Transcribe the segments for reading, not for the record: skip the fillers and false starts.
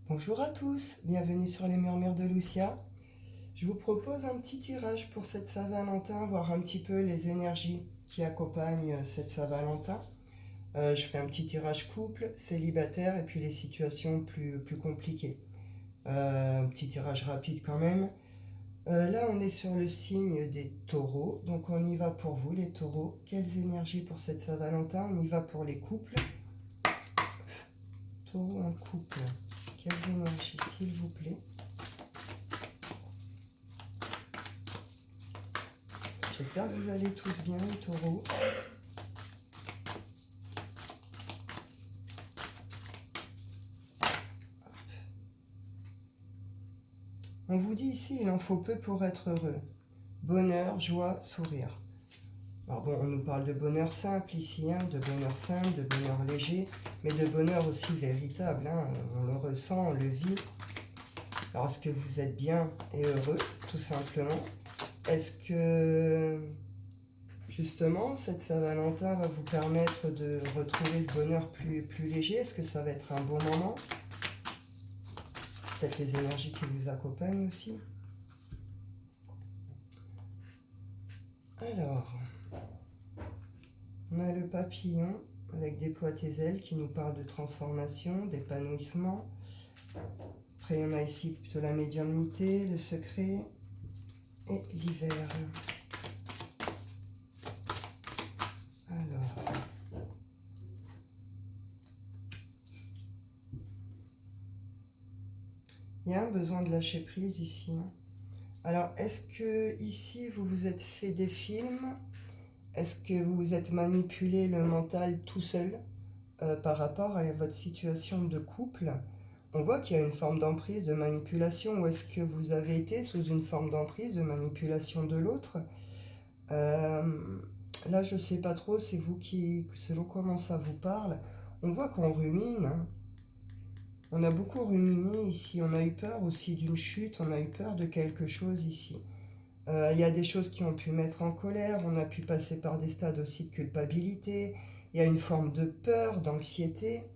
Bonjour à tous, bienvenue sur les murmures de Lucia. Je vous propose un petit tirage pour cette Saint-Valentin, voir un petit peu les énergies qui accompagnent cette Saint-Valentin. Je fais un petit tirage couple, célibataire et puis les situations plus compliquées. Un petit tirage rapide quand même. Là, on est sur le signe des taureaux, donc on y va pour vous les taureaux. Quelles énergies pour cette Saint-Valentin? On y va pour les couples. Taureau en couple, quelles énergies s'il vous plaît? J'espère que vous allez tous bien, les taureaux. On vous dit ici, il en faut peu pour être heureux. Bonheur, joie, sourire. Alors bon, on nous parle de bonheur simple ici, hein, de bonheur simple, de bonheur léger, mais de bonheur aussi véritable. Hein, on le ressent, on le vit. Alors, est-ce que vous êtes bien et heureux, tout simplement? Est-ce que, justement, cette Saint-Valentin va vous permettre de retrouver ce bonheur plus léger? Est-ce que ça va être un bon moment? Peut-être les énergies qui vous accompagnent aussi. Alors, on a le papillon avec déploie tes ailes qui nous parle de transformation, d'épanouissement. Après, on a ici plutôt la médiumnité, le secret et l'hiver. Alors, il y a un besoin de lâcher prise ici. Alors, est-ce que ici vous vous êtes fait des films? Est-ce que vous vous êtes manipulé le mental tout seul par rapport à votre situation de couple? On voit qu'il y a une forme d'emprise, de manipulation. Ou est-ce que vous avez été sous une forme d'emprise, de manipulation de l'autre? Là, je ne sais pas trop, c'est vous qui, selon comment ça vous parle. On voit qu'on rumine. Hein. On a beaucoup ruminé ici. On a eu peur aussi d'une chute. On a eu peur de quelque chose ici. Il y a des choses qui ont pu mettre en colère. On a pu passer par des stades aussi de culpabilité. Il y a une forme de peur, d'anxiété.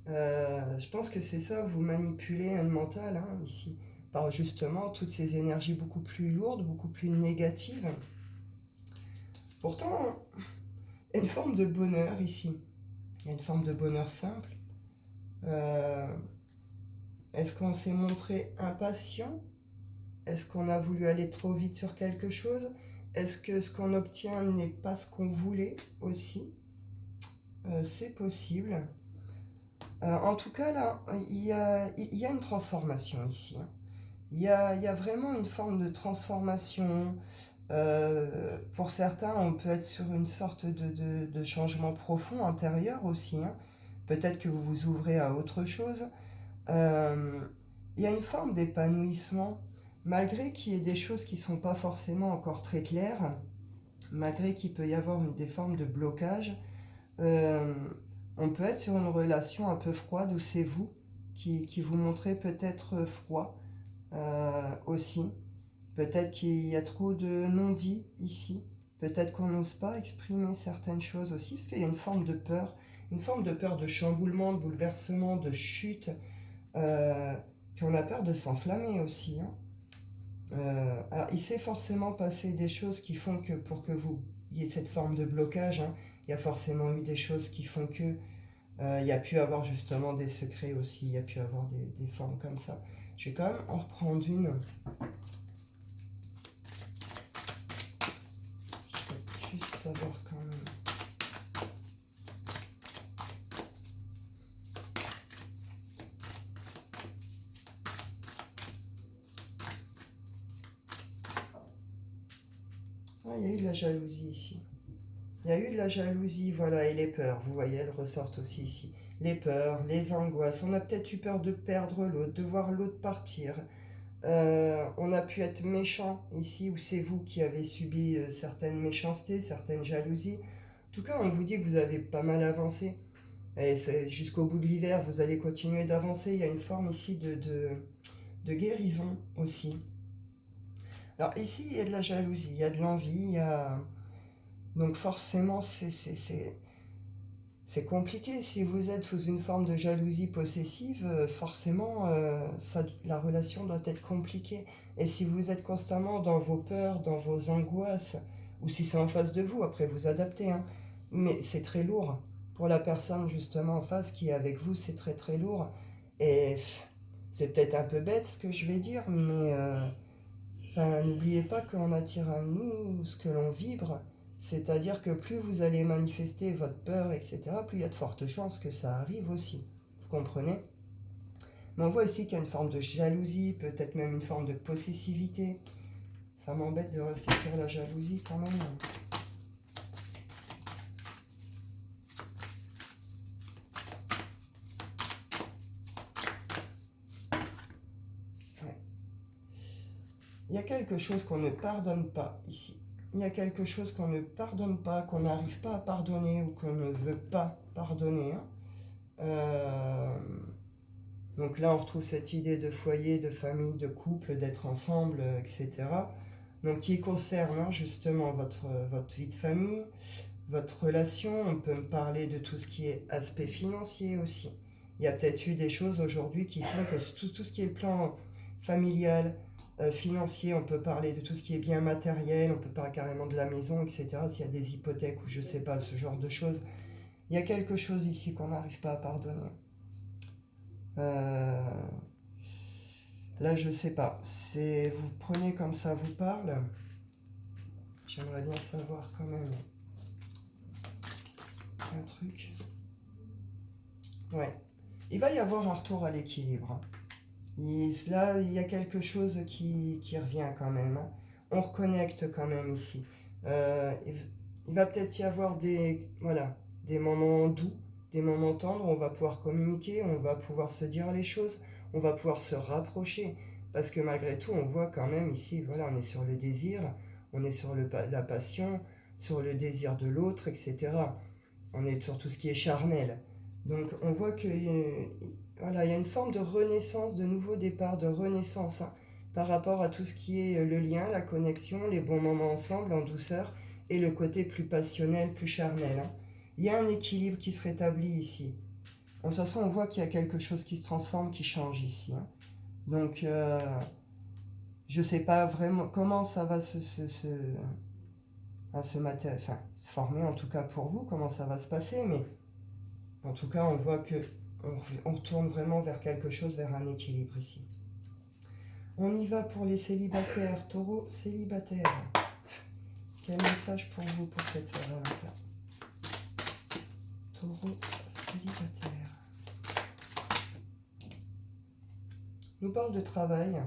Je pense que c'est ça, vous manipulez un mental hein, ici, par justement toutes ces énergies beaucoup plus lourdes, beaucoup plus négatives. Pourtant, il y a une forme de bonheur ici. Il y a une forme de bonheur simple. Euh, Est-ce qu'on s'est montré impatient? Est-ce qu'on a voulu aller trop vite sur quelque chose? Est-ce que ce qu'on obtient n'est pas ce qu'on voulait aussi? C'est possible. En tout cas, là, il y a une transformation ici. Hein. Il y a vraiment une forme de transformation. Pour certains, on peut être sur une sorte de changement profond intérieur aussi. Hein. Peut-être que vous vous ouvrez à autre chose. Il y a une forme d'épanouissement, malgré qu'il y ait des choses qui ne sont pas forcément encore très claires, malgré qu'il peut y avoir des formes de blocage. Euh, on peut être sur une relation un peu froide où c'est vous qui vous montrez peut-être froid aussi. Peut-être qu'il y a trop de non-dits ici. Peut-être qu'on n'ose pas exprimer certaines choses aussi, parce qu'il y a une forme de peur de chamboulement, de bouleversement, de chute. Puis on a peur de s'enflammer aussi. Hein. Alors il s'est forcément passé des choses qui font que pour que vous ayez cette forme de blocage, hein, il y a forcément eu des choses qui font que il y a pu avoir justement des secrets aussi, il y a pu avoir des formes comme ça. Je vais quand même en reprendre une. Je vais juste savoir quand même. Ah, il y a eu de la jalousie ici. Il y a eu de la jalousie, voilà, et les peurs, vous voyez, elles ressortent aussi ici. Les peurs, les angoisses, on a peut-être eu peur de perdre l'autre, de voir l'autre partir. On a pu être méchant ici, ou c'est vous qui avez subi certaines méchancetés, certaines jalousies. En tout cas, on vous dit que vous avez pas mal avancé. Et jusqu'au bout de l'hiver, vous allez continuer d'avancer. Il y a une forme ici de guérison aussi. Alors ici, il y a de la jalousie, il y a de l'envie, il y a... Donc forcément, c'est compliqué. Si vous êtes sous une forme de jalousie possessive, forcément, la relation doit être compliquée. Et si vous êtes constamment dans vos peurs, dans vos angoisses, ou si c'est en face de vous, après vous adaptez, hein, mais c'est très lourd. Pour la personne justement en face qui est avec vous, c'est très très lourd. Et c'est peut-être un peu bête ce que je vais dire, mais enfin, n'oubliez pas qu'on attire à nous ce que l'on vibre. C'est-à-dire que plus vous allez manifester votre peur, etc., plus il y a de fortes chances que ça arrive aussi. Vous comprenez? Mais on voit ici qu'il y a une forme de jalousie, peut-être même une forme de possessivité. Ça m'embête de rester sur la jalousie quand même. Ouais. Il y a quelque chose qu'on ne pardonne pas ici. Il y a quelque chose qu'on ne pardonne pas, qu'on n'arrive pas à pardonner ou qu'on ne veut pas pardonner. Hein. Donc là, on retrouve cette idée de foyer, de famille, de couple, d'être ensemble, etc. Donc qui concerne hein, justement votre vie de famille, votre relation. On peut me parler de tout ce qui est aspect financier aussi. Il y a peut-être eu des choses aujourd'hui qui font que tout ce qui est le plan familial, financier, on peut parler de tout ce qui est bien matériel, on peut parler carrément de la maison, etc. S'il y a des hypothèques ou je sais pas, ce genre de choses. Il y a quelque chose ici qu'on n'arrive pas à pardonner. Là, je sais pas. Vous prenez comme ça vous parle. J'aimerais bien savoir quand même un truc. Ouais. Il va y avoir un retour à l'équilibre. Là, il y a quelque chose qui revient quand même. Hein. On reconnecte quand même ici. Il va peut-être y avoir des moments doux, des moments tendres. On va pouvoir communiquer, on va pouvoir se dire les choses, on va pouvoir se rapprocher. Parce que malgré tout, on voit quand même ici, voilà, on est sur le désir, on est sur la passion, sur le désir de l'autre, etc. On est sur tout ce qui est charnel. Donc on voit que voilà, il y a une forme de renaissance, de nouveau départ, de renaissance hein, par rapport à tout ce qui est le lien, la connexion, les bons moments ensemble en douceur et le côté plus passionnel, plus charnel. Hein. Il y a un équilibre qui se rétablit ici. De toute façon, on voit qu'il y a quelque chose qui se transforme, qui change ici. Hein. Donc, je ne sais pas vraiment comment ça va se former, en tout cas pour vous, comment ça va se passer, mais en tout cas, on voit que on retourne vraiment vers quelque chose, vers un équilibre ici. On y va pour les célibataires, taureau célibataire. Quel message pour vous pour cette Saint-Valentin? Taureau célibataire. On nous parle de travail.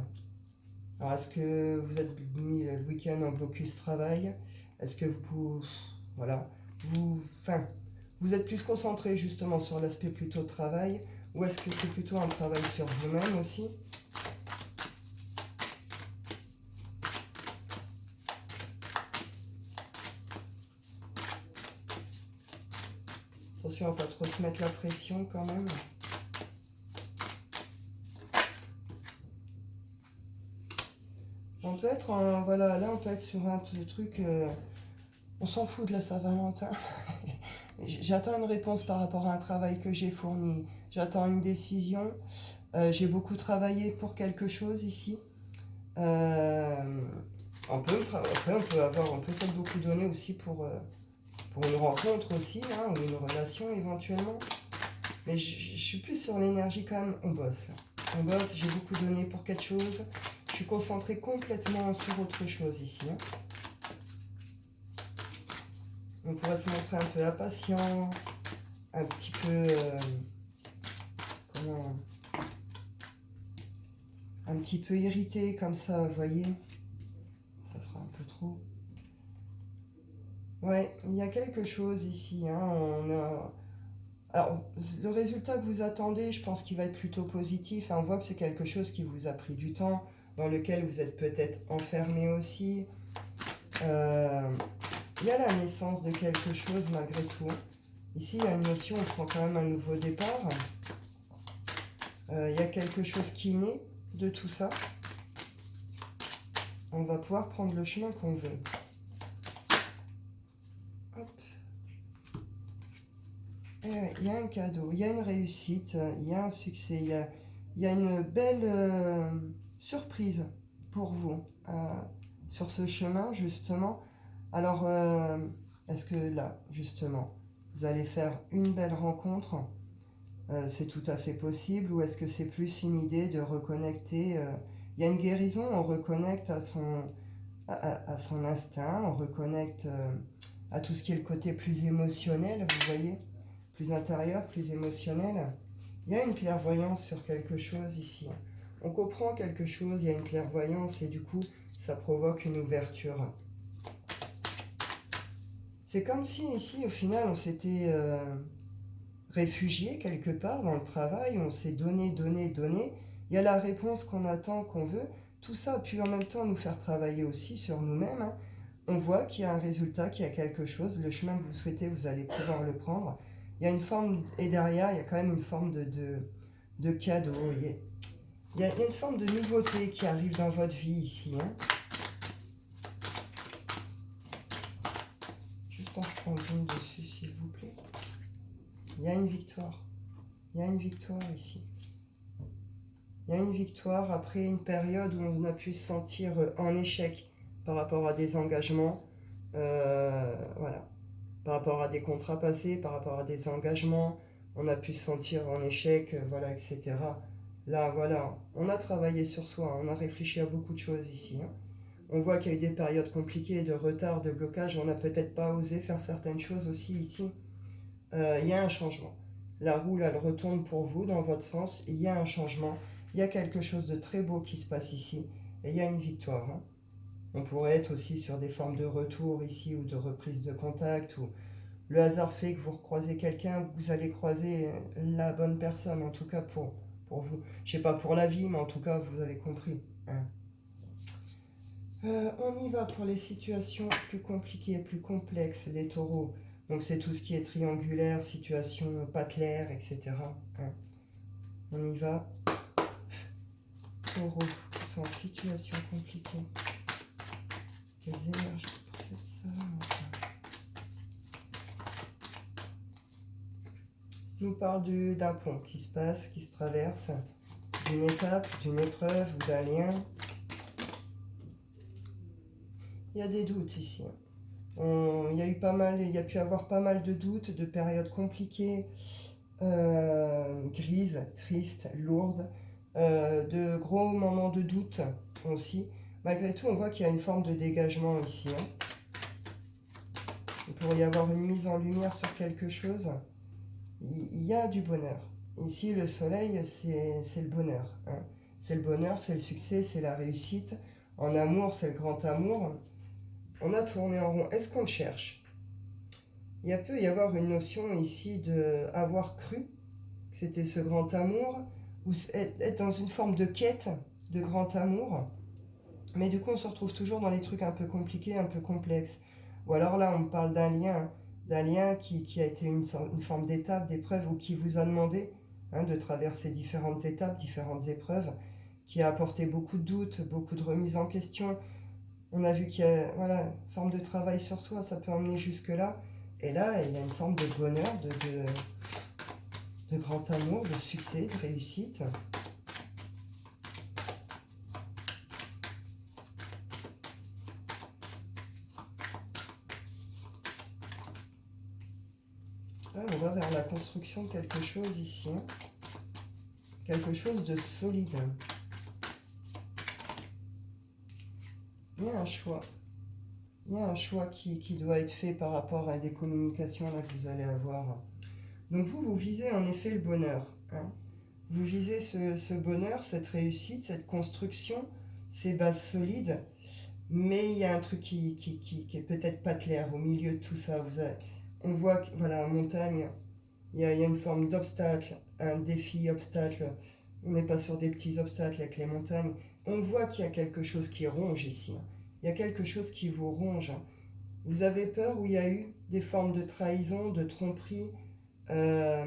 Alors, est-ce que vous êtes mis le week-end en blocus travail? Est-ce que voilà, vous êtes plus concentré justement sur l'aspect plutôt travail, ou est-ce que c'est plutôt un travail sur vous-même aussi? Attention à ne pas trop se mettre la pression quand même. On peut être voilà, là on peut être sur un truc, on s'en fout de la Saint-Valentin. J'attends une réponse par rapport à un travail que j'ai fourni. J'attends une décision. J'ai beaucoup travaillé pour quelque chose ici. Après, on peut s'être beaucoup donné aussi pour une rencontre aussi, hein, ou une relation éventuellement. Mais je suis plus sur l'énergie quand même. On bosse. Là. On bosse, j'ai beaucoup donné pour quelque chose. Je suis concentrée complètement sur autre chose ici. Hein. On pourrait se montrer un peu impatient, un petit peu... un petit peu irrité comme ça, vous voyez. Ça fera un peu trop. Ouais, il y a quelque chose ici. Hein, Alors, le résultat que vous attendez, je pense qu'il va être plutôt positif. Hein. On voit que c'est quelque chose qui vous a pris du temps, dans lequel vous êtes peut-être enfermé aussi. Il y a la naissance de quelque chose malgré tout. Ici, il y a une notion, on prend quand même un nouveau départ. Il y a quelque chose qui naît de tout ça. On va pouvoir prendre le chemin qu'on veut. Hop. Il y a un cadeau, il y a une réussite, il y a un succès, il y a une belle surprise pour vous sur ce chemin, justement. Alors, est-ce que là, justement, vous allez faire une belle rencontre? C'est tout à fait possible, ou est-ce que c'est plus une idée de reconnecter il y a une guérison, on reconnecte à son instinct, on reconnecte à tout ce qui est le côté plus émotionnel, vous voyez, plus intérieur, plus émotionnel. Il y a une clairvoyance sur quelque chose ici. On comprend quelque chose, il y a une clairvoyance et du coup, ça provoque une ouverture. C'est comme si ici, au final, on s'était réfugié quelque part dans le travail, on s'est donné. Il y a la réponse qu'on attend, qu'on veut. Tout ça a pu en même temps nous faire travailler aussi sur nous-mêmes. Hein. On voit qu'il y a un résultat, qu'il y a quelque chose. Le chemin que vous souhaitez, vous allez pouvoir le prendre. Il y a une forme, et derrière, il y a quand même une forme de cadeau. Il y a une forme de nouveauté qui arrive dans votre vie ici. Hein. Juste en prendre une dessus, s'il vous plaît. Il y a une victoire. Il y a une victoire ici. Il y a une victoire après une période où on a pu se sentir en échec par rapport à des engagements. Voilà. Par rapport à des contrats passés, par rapport à des engagements. On a pu se sentir en échec, voilà, etc. Là, voilà, on a travaillé sur soi, on a réfléchi à beaucoup de choses ici. Hein. On voit qu'il y a eu des périodes compliquées, de retard, de blocage. On n'a peut-être pas osé faire certaines choses aussi ici. Il y a un changement. La roue, là, elle retourne pour vous dans votre sens. Il y a un changement. Il y a quelque chose de très beau qui se passe ici. Et il y a une victoire. Hein. On pourrait être aussi sur des formes de retour ici ou de reprise de contact. Ou le hasard fait que vous recroisez quelqu'un, vous allez croiser la bonne personne, en tout cas pour vous. Je sais pas pour la vie, mais en tout cas, vous avez compris. Hein. On y va pour les situations plus compliquées, plus complexes, les taureaux. Donc c'est tout ce qui est triangulaire, situation pas claire, etc. Hein. On y va. Taureaux qui sont en situation compliquée. Quelles énergies pour cette somme. Nous parle d'un pont qui se passe, qui se traverse, d'une étape, d'une épreuve ou d'un lien. Il y a des doutes ici. Il y a pu avoir pas mal de doutes, de périodes compliquées, grises, tristes, lourdes, de gros moments de doute aussi. Malgré tout, on voit qu'il y a une forme de dégagement ici. Hein. Il pourrait y avoir une mise en lumière sur quelque chose. Il y a du bonheur. Ici, le soleil, c'est le bonheur. Hein. C'est le bonheur, c'est le succès, c'est la réussite. En amour, c'est le grand amour. On a tourné en rond. Est-ce qu'on le cherche? Il peut y avoir une notion ici de avoir cru que c'était ce grand amour, ou être dans une forme de quête de grand amour. Mais du coup, on se retrouve toujours dans des trucs un peu compliqués, un peu complexes. Ou alors là, on me parle d'un lien qui a été une forme d'étape, d'épreuve, ou qui vous a demandé de traverser différentes étapes, différentes épreuves, qui a apporté beaucoup de doutes, beaucoup de remises en question. On a vu qu'il y a une forme de travail sur soi, ça peut emmener jusque-là. Et là, il y a une forme de bonheur, de grand amour, de succès, de réussite. On va vers la construction de quelque chose ici. Quelque chose de solide. Il y a un choix. Il y a un choix qui doit être fait par rapport à des communications là, que vous allez avoir. Donc vous visez en effet le bonheur. Hein. Vous visez ce bonheur, cette réussite, cette construction, ces bases solides. Mais il y a un truc qui est peut-être pas clair au milieu de tout ça. On voit que, voilà, en montagne, il y a une forme d'obstacle, un défi obstacle. On n'est pas sur des petits obstacles avec les montagnes. On voit qu'il y a quelque chose qui ronge ici. Il y a quelque chose qui vous ronge. Vous avez peur où il y a eu des formes de trahison, de tromperie. Ça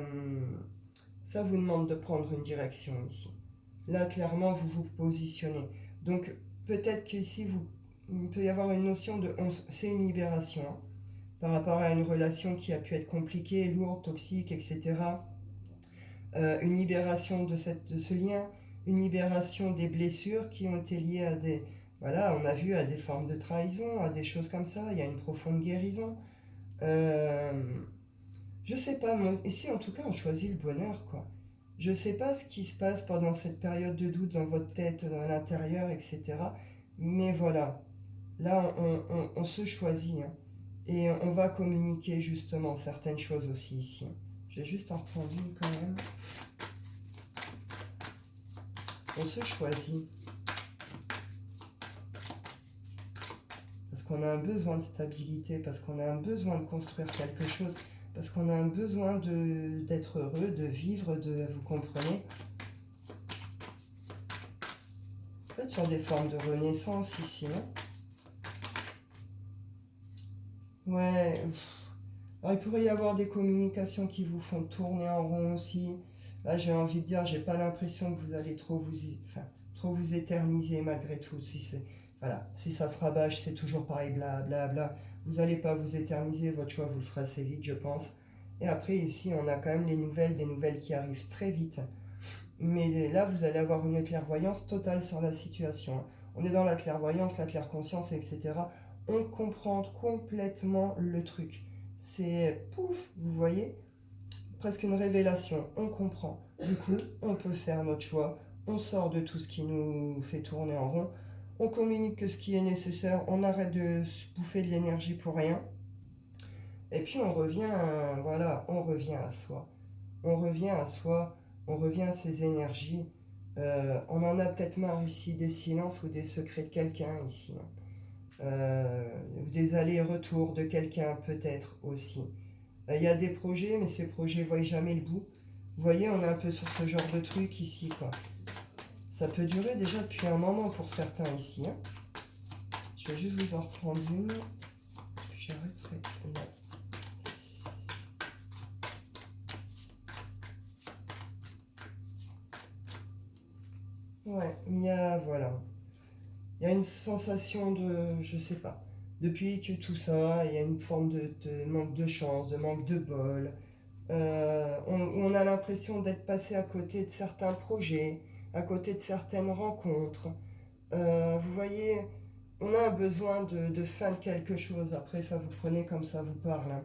vous demande de prendre une direction ici. Là, clairement, vous vous positionnez. Donc, peut-être qu'ici, il peut y avoir une notion de... c'est une libération. Hein. par rapport à une relation qui a pu être compliquée, lourde, toxique, etc. Une libération de ce lien, une libération des blessures qui ont été liées à des... Voilà, on a vu à des formes de trahison, à des choses comme ça, il y a une profonde guérison. Euh, je sais pas, moi, ici en tout cas on choisit le bonheur, quoi. Je sais pas ce qui se passe pendant cette période de doute dans votre tête, dans l'intérieur, etc. Mais voilà, là on se choisit, hein. Et on va communiquer justement certaines choses aussi ici, hein. Je vais juste en reprendre une quand même. On se choisit. Parce qu'on a un besoin de stabilité, parce qu'on a un besoin de construire quelque chose, parce qu'on a un besoin d'être heureux, de vivre, vous comprenez? En fait, sur des formes de renaissance ici, hein. Ouais. Alors, il pourrait y avoir des communications qui vous font tourner en rond aussi. Là, j'ai envie de dire, j'ai pas l'impression que vous allez trop vous éterniser malgré tout. Voilà, si ça se rabâche, c'est toujours pareil, bla bla bla. Vous n'allez pas vous éterniser, votre choix, vous le ferez assez vite, je pense. Et après, ici, on a quand même des nouvelles qui arrivent très vite. Mais là, vous allez avoir une clairvoyance totale sur la situation. On est dans la clairvoyance, la clairconscience, etc. On comprend complètement le truc. C'est pouf, vous voyez, presque une révélation. On comprend. Du coup, on peut faire notre choix. On sort de tout ce qui nous fait tourner en rond. On communique que ce qui est nécessaire. On arrête de se bouffer de l'énergie pour rien. Et puis on revient, voilà, on revient à soi. On revient à soi, on revient à ses énergies. On en a peut-être marre ici des silences ou des secrets de quelqu'un ici, hein. Des allers-retours de quelqu'un peut-être aussi. Il y a des projets, mais ces projets ne voient jamais le bout. Vous voyez, on est un peu sur ce genre de truc ici, quoi. Ça peut durer déjà depuis un moment pour certains ici, hein. Je vais juste vous en reprendre une. J'arrêterai là. Ouais, voilà. Il y a une sensation de, je sais pas, depuis que tout ça, il y a une forme de manque de chance, de manque de bol. On a l'impression d'être passé à côté de certains projets, à côté de certaines rencontres. Vous voyez, on a un besoin de fin de quelque chose. Après, ça vous prenez comme ça vous parle, hein.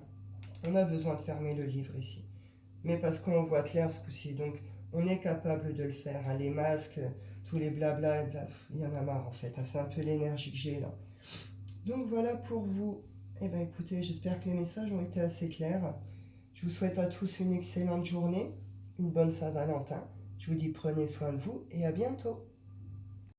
On a besoin de fermer le livre ici. Mais parce qu'on voit clair ce coup-ci. Donc, on est capable de le faire, hein. Les masques, tous les blabla, il y en a marre en fait, hein. C'est un peu l'énergie que j'ai là. Donc, voilà pour vous. Eh bien, écoutez, j'espère que les messages ont été assez clairs. Je vous souhaite à tous une excellente journée, une bonne Saint-Valentin. Je vous dis prenez soin de vous et à bientôt.